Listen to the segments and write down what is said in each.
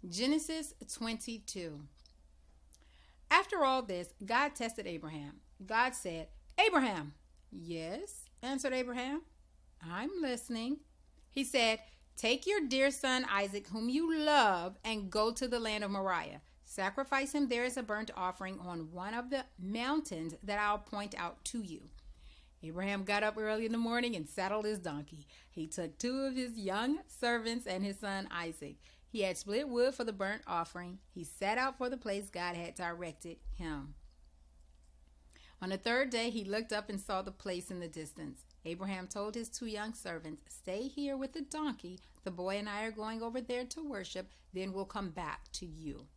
Genesis 22. After all this, God tested Abraham. God said, "Abraham." "Yes," answered Abraham. "I'm listening." He said, "Take your dear son Isaac, whom you love, and go to the land of Moriah. Sacrifice him there as a burnt offering on one of the mountains that I'll point out to you." Abraham got up early in the morning and saddled his donkey. He took two of his young servants and his son Isaac. He had split wood for the burnt offering. He set out for the place God had directed him. On the third day, he looked up and saw the place in the distance. Abraham told his two young servants, "Stay here with the donkey. The boy and I are going over there to worship. Then we'll come back to you."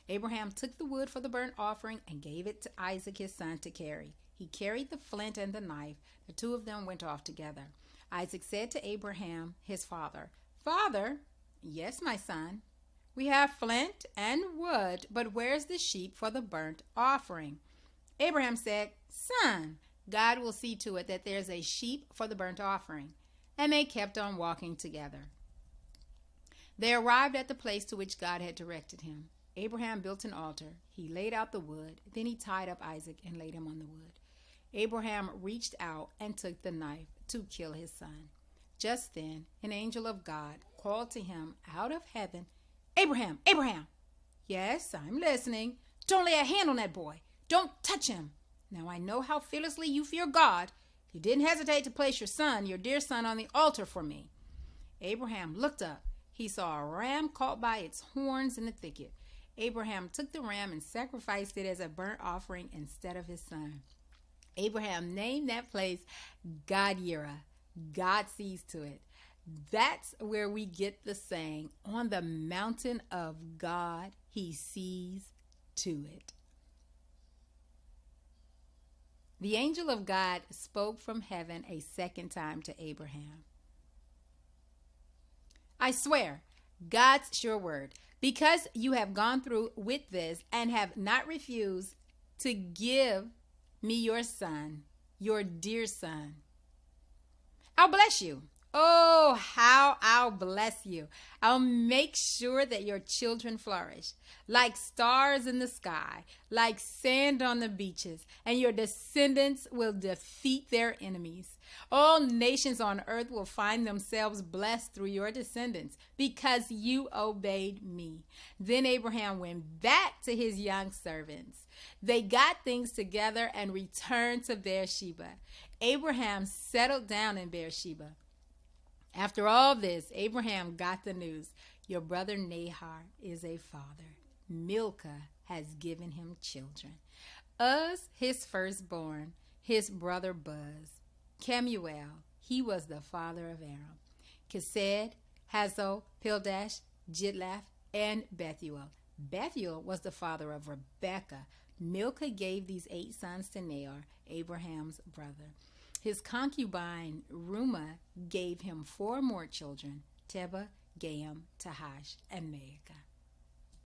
Abraham took the wood for the burnt offering and gave it to Isaac his son to carry. He carried the flint and the knife. The two of them went off together. Isaac said to Abraham, his father, "Father." "Yes, my son." "We have flint and wood, but where's the sheep for the burnt offering?" Abraham said, "Son, God will see to it that there's a sheep for the burnt offering." And they kept on walking together. They arrived at the place to which God had directed him. Abraham built an altar. He laid out the wood. Then he tied up Isaac and laid him on the wood. Abraham reached out and took the knife to kill his son. Just then, an angel of God called to him out of heaven, "Abraham, Abraham." "Yes, I'm listening." "Don't lay a hand on that boy. Don't touch him. Now I know how fearlessly you fear God. You didn't hesitate to place your son, your dear son, on the altar for me." Abraham looked up. He saw a ram caught by its horns in the thicket. Abraham took the ram and sacrificed it as a burnt offering instead of his son. Abraham named that place God-Yireh. God sees to it. That's where we get the saying, "On the mountain of God, he sees to it." The angel of God spoke from heaven a second time to Abraham. "I swear, God's sure word, because you have gone through with this and have not refused to give me your son, your dear son, I'll bless you. Oh, how I'll bless you. I'll make sure that your children flourish like stars in the sky, like sand on the beaches, and your descendants will defeat their enemies. All nations on earth will find themselves blessed through your descendants because you obeyed me." Then Abraham went back to his young servants. They got things together and returned to Beersheba. Abraham settled down in Beersheba. After all this, Abraham got the news. Your brother Nahor is a father. Milcah has given him children. Uz, his firstborn, his brother Buz. Kemuel, he was the father of Aram. Kesed, Hazo, Pildash, Jidlaph, and Bethuel. Bethuel was the father of Rebekah. Milcah gave these 8 sons to Nahor, Abraham's brother. His concubine Reumah gave him 4 more children, Tebah, Gaham, Tahash, and Maacah.